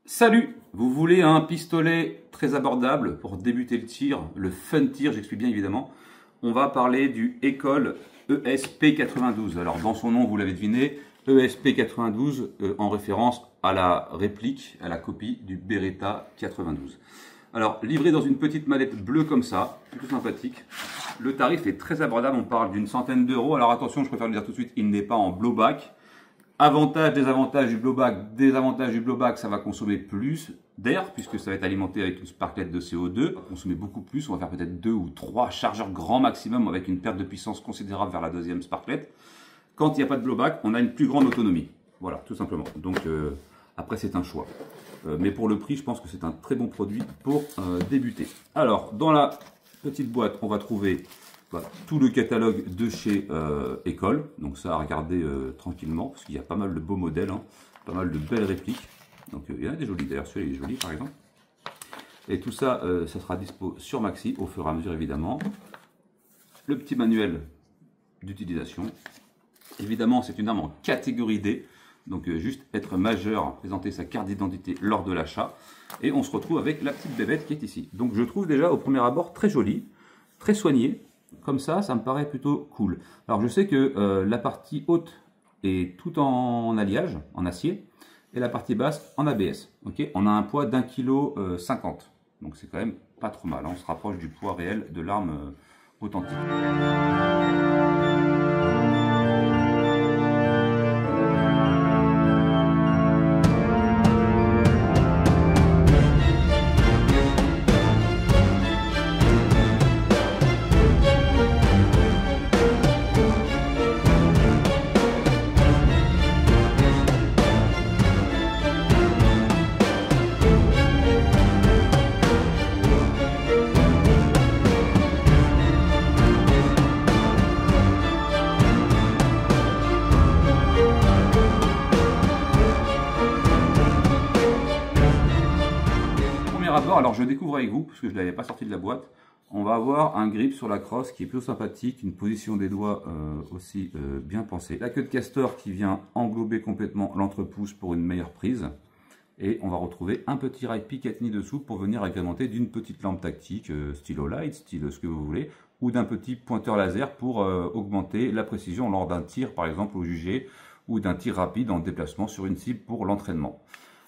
Salut! Vous voulez un pistolet très abordable pour débuter le tir, le fun tir, j'explique bien évidemment. On va parler du École ESP92. Alors dans son nom, vous l'avez deviné, ESP92 en référence à la réplique, à la copie du Beretta 92. Alors livré dans une petite mallette bleue comme ça, plutôt sympathique. Le tarif est très abordable, on parle d'une centaine d'euros. Alors attention, je préfère le dire tout de suite, il n'est pas en blowback. Avantage, désavantage du blowback, ça va consommer plus d'air puisque ça va être alimenté avec une sparklette de CO2. Ça va consommer beaucoup plus, on va faire peut-être 2 ou 3 chargeurs grand maximum avec une perte de puissance considérable vers la deuxième sparklette. Quand il n'y a pas de blowback, on a une plus grande autonomie. Voilà, tout simplement. Donc après c'est un choix. Mais pour le prix, je pense que c'est un très bon produit pour débuter. Alors, dans la petite boîte, on va trouver tout le catalogue de chez École, donc ça à regarder tranquillement, parce qu'il y a pas mal de beaux modèles, hein, pas mal de belles répliques, donc il y en a des jolis d'ailleurs, celui-là est joli par exemple, et tout ça, ça sera dispo sur Maxi au fur et à mesure évidemment. Le petit manuel d'utilisation, évidemment c'est une arme en catégorie D, donc juste être majeur, présenter sa carte d'identité lors de l'achat, et on se retrouve avec la petite bébête qui est ici. Donc je trouve déjà au premier abord très jolie, très soignée. Comme ça me paraît plutôt cool. Alors je sais que la partie haute est tout en alliage, en acier, et la partie basse en ABS. Okay, on a un poids d'1,50 kg, donc c'est quand même pas trop mal. Hein. On se rapproche du poids réel de l'arme authentique. Alors je découvre avec vous, parce que je ne l'avais pas sorti de la boîte, on va avoir un grip sur la crosse qui est plutôt sympathique, une position des doigts aussi bien pensée. La queue de castor qui vient englober complètement l'entrepousse pour une meilleure prise. Et on va retrouver un petit rail Picatinny dessous pour venir agrémenter d'une petite lampe tactique, style light, style ce que vous voulez, ou d'un petit pointeur laser pour augmenter la précision lors d'un tir par exemple au jugé, ou d'un tir rapide en déplacement sur une cible pour l'entraînement.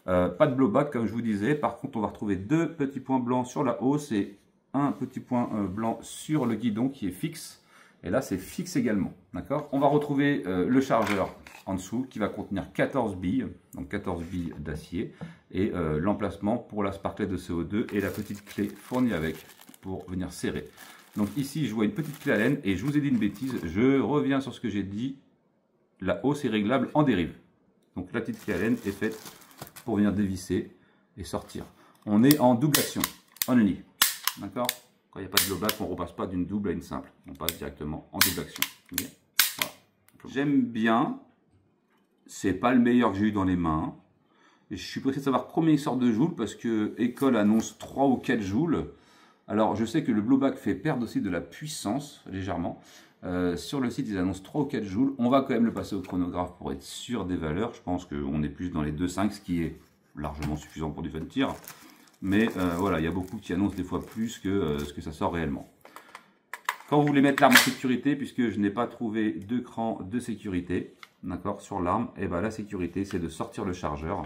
Pas de blowback comme je vous disais, par contre on va retrouver deux petits points blancs sur la hausse et un petit point blanc sur le guidon qui est fixe, et là c'est fixe également, d'accord. On va retrouver le chargeur en dessous qui va contenir 14 billes, donc 14 billes d'acier, et l'emplacement pour la sparklette de CO2 et la petite clé fournie avec pour venir serrer. Donc ici je vois une petite clé Allen et je vous ai dit une bêtise, je reviens sur ce que j'ai dit, la hausse est réglable en dérive, donc la petite clé Allen est faite pour venir dévisser et sortir. On est en double action, only, d'accord. Quand il n'y a pas de blowback, on ne repasse pas d'une double à une simple, on passe directement en double action. Okay, voilà. J'aime bien, c'est pas le meilleur que j'ai eu dans les mains. Et je suis pressé de savoir combien il sort de joules parce que École annonce 3 ou 4 joules. Alors je sais que le blowback fait perdre aussi de la puissance légèrement. Sur le site ils annoncent 3 ou 4 joules, on va quand même le passer au chronographe pour être sûr des valeurs, je pense qu'on est plus dans les 2,5, ce qui est largement suffisant pour du fun tir, mais voilà, il y a beaucoup qui annoncent des fois plus que ce que ça sort réellement. Quand vous voulez mettre l'arme en sécurité, puisque je n'ai pas trouvé de cran de sécurité, d'accord, sur l'arme, et ben la sécurité c'est de sortir le chargeur,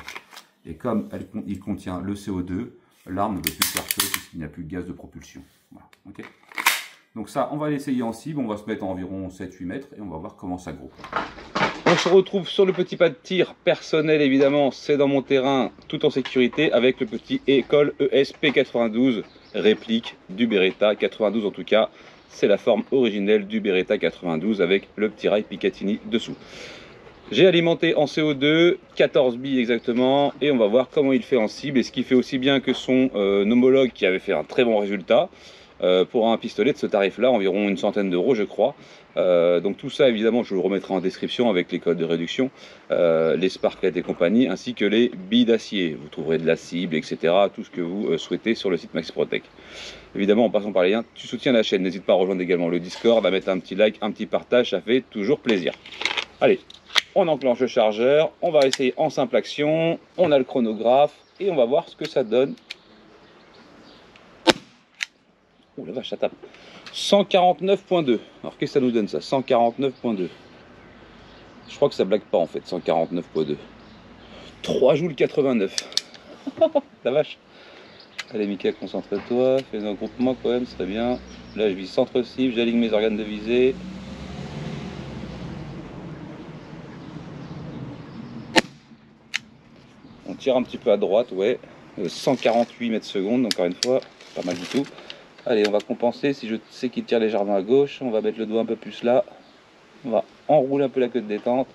et comme il contient le CO2, l'arme ne peut plus faire feu puisqu'il n'y a plus de gaz de propulsion. Voilà, ok. Donc ça, on va l'essayer en cible, on va se mettre à environ 7-8 mètres et on va voir comment ça groupe. On se retrouve sur le petit pas de tir personnel, évidemment, c'est dans mon terrain, tout en sécurité, avec le petit École ESP92, réplique du Beretta 92 en tout cas. C'est la forme originelle du Beretta 92 avec le petit rail Picatinny dessous. J'ai alimenté en CO2, 14 billes exactement, et on va voir comment il fait en cible, et ce qui fait aussi bien que son homologue qui avait fait un très bon résultat. Pour un pistolet de ce tarif là, environ une centaine d'euros je crois. Donc tout ça évidemment je vous le remettrai en description avec les codes de réduction, les sparklettes et compagnie, ainsi que les billes d'acier. Vous trouverez de la cible, etc. Tout ce que vous souhaitez sur le site MaxiProtec. Évidemment en passant par les liens, tu soutiens la chaîne, n'hésite pas à rejoindre également le Discord, à mettre un petit like, un petit partage, ça fait toujours plaisir. Allez, on enclenche le chargeur, on va essayer en simple action, on a le chronographe, et on va voir ce que ça donne. Ouh la vache, ça tape. 149.2. Alors qu'est-ce que ça nous donne ça? 149.2. Je crois que ça blague pas en fait, 149.2. 3 joules 89. La vache. Allez Mika, concentre-toi, fais un groupement quand même, c'est très bien. Là je vise centre cible, j'aligne mes organes de visée. On tire un petit peu à droite, ouais. 148 mètres secondes, encore une fois, pas mal du tout. Allez, on va compenser. Si je sais qu'il tire légèrement à gauche, on va mettre le doigt un peu plus là. On va enrouler un peu la queue de détente.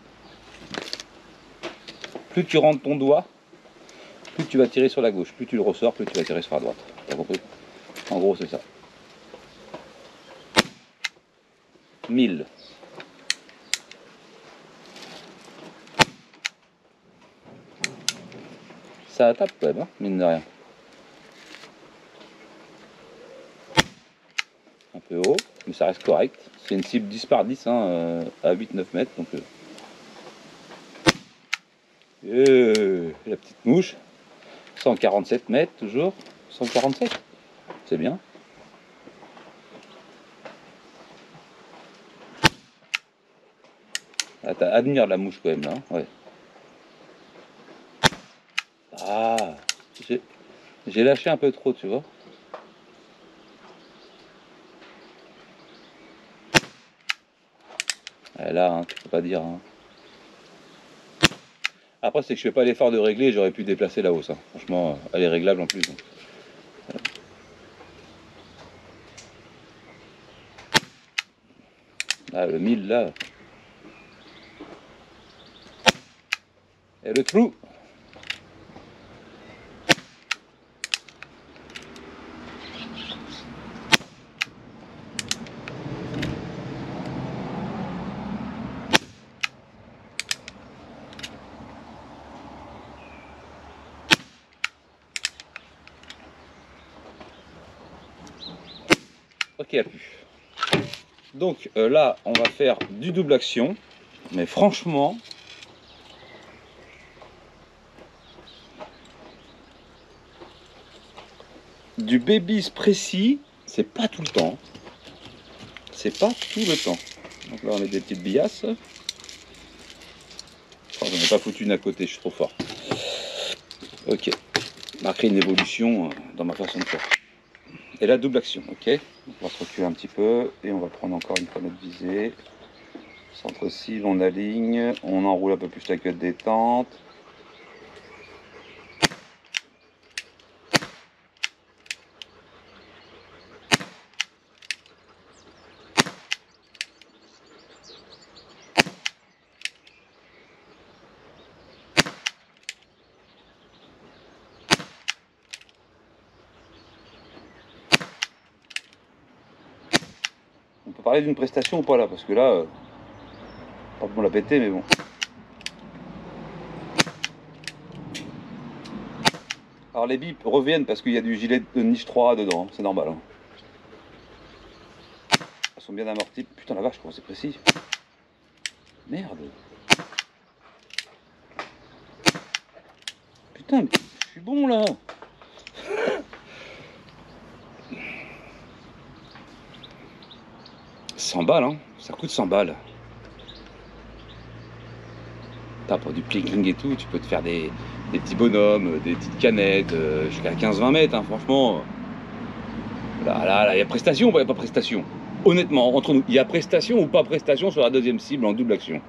Plus tu rentres ton doigt, plus tu vas tirer sur la gauche. Plus tu le ressors, plus tu vas tirer sur la droite. T'as compris? En gros, c'est ça. 1000. Ça tape quand même, hein, mine de rien. Un peu haut, mais ça reste correct. C'est une cible 10 par 10 hein, à 8-9 mètres. Donc, la petite mouche. 147 mètres toujours. 147. C'est bien. Ah, admire la mouche quand même là. Hein, ouais. Ah, j'ai lâché un peu trop, tu vois. Et là, hein, tu peux pas dire. Hein. Après, c'est que je fais pas l'effort de régler, j'aurais pu déplacer la hausse. Hein. Franchement, elle est réglable en plus. Donc. Ah, le 1000 là. Et le trou. Ok, a pu. Donc là, on va faire du double action. Mais franchement, du babies précis, c'est pas tout le temps. C'est pas tout le temps. Donc là, on met des petites billasses. Oh, j'en ai pas foutu une à côté, je suis trop fort. Ok. Marquer une évolution dans ma façon de faire. Et la double action, ok. On va se reculer un petit peu et on va prendre encore une fois notre visée. Centre cible, on aligne, on enroule un peu plus la queue de détente. On peut parler d'une prestation ou pas là, parce que là, pas pour la péter, mais bon. Alors les bips reviennent parce qu'il y a du gilet de niche 3 dedans, c'est normal. Hein. Elles sont bien amorties. Putain la vache, comment c'est précis. Merde. Putain, mais je suis bon là. 100 balles, hein. Ça coûte 100 balles. T'as pour du plinking et tout, tu peux te faire des petits bonhommes, des petites canettes, jusqu'à 15-20 mètres, hein, franchement. Là, il y a prestation ou il n'y a pas prestation? Honnêtement, entre nous, il y a prestation ou pas prestation sur la deuxième cible en double action?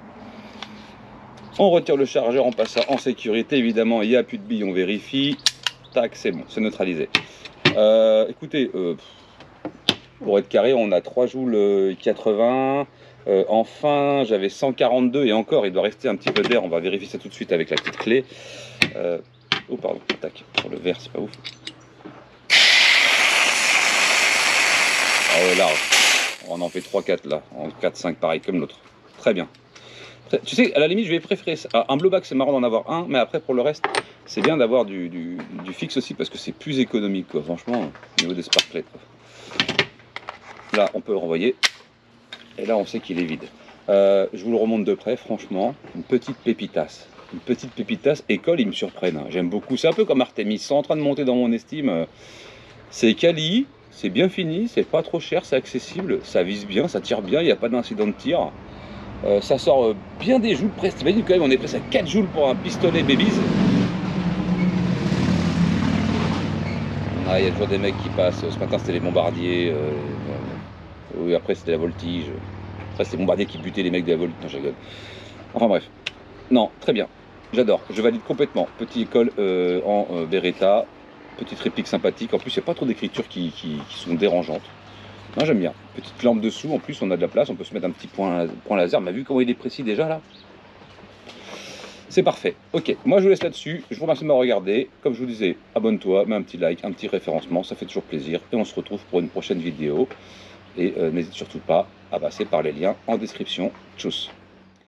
On retire le chargeur, on passe ça en sécurité, évidemment, il n'y a plus de billes, on vérifie. Tac, c'est bon, c'est neutralisé. Écoutez, pour être carré, on a 3 joules 80. Enfin, j'avais 142 et encore, il doit rester un petit peu d'air. On va vérifier ça tout de suite avec la petite clé. Oh, pardon, tac, pour le verre, c'est pas ouf. Ah ouais, large. On en fait 3-4 là, en 4-5 pareil comme l'autre. Très bien. Tu sais, à la limite, je vais préférer ça. Un blowback, c'est marrant d'en avoir un, mais après, pour le reste, c'est bien d'avoir du fixe aussi parce que c'est plus économique, quoi. Franchement, au niveau des sparklets. Quoi. Là, on peut le renvoyer. Et là, on sait qu'il est vide. Je vous le remonte de près, franchement, une petite pépitasse. une petite pépitas. École, ils me surprennent, hein. J'aime beaucoup. C'est un peu comme Artemis, ils sont en train de monter dans mon estime. C'est quali, c'est bien fini, c'est pas trop cher, c'est accessible, ça vise bien, ça tire bien, il n'y a pas d'incident de tir. Ça sort bien des joules, presque. T'imagines quand même, on est presque à 4 joules pour un pistolet Babies. Ah, il y a toujours des mecs qui passent. Ce matin, c'était les bombardiers. Oui, après, c'était la voltige. Après, c'était les bombardiers qui butaient les mecs de la voltige. Non, je rigole. Enfin, bref. Non, très bien. J'adore. Je valide complètement. Petite école en Beretta. Petite réplique sympathique. En plus, il n'y a pas trop d'écritures qui sont dérangeantes. Non, j'aime bien. Petite lampe dessous. En plus, on a de la place. On peut se mettre un petit point laser. Mais vu comment il est précis déjà, là, c'est parfait. Ok, moi je vous laisse là-dessus. Je vous remercie de m'avoir regardé. Comme je vous disais, abonne-toi, mets un petit like, un petit référencement, ça fait toujours plaisir. Et on se retrouve pour une prochaine vidéo. Et n'hésite surtout pas à passer par les liens en description. Tchuss.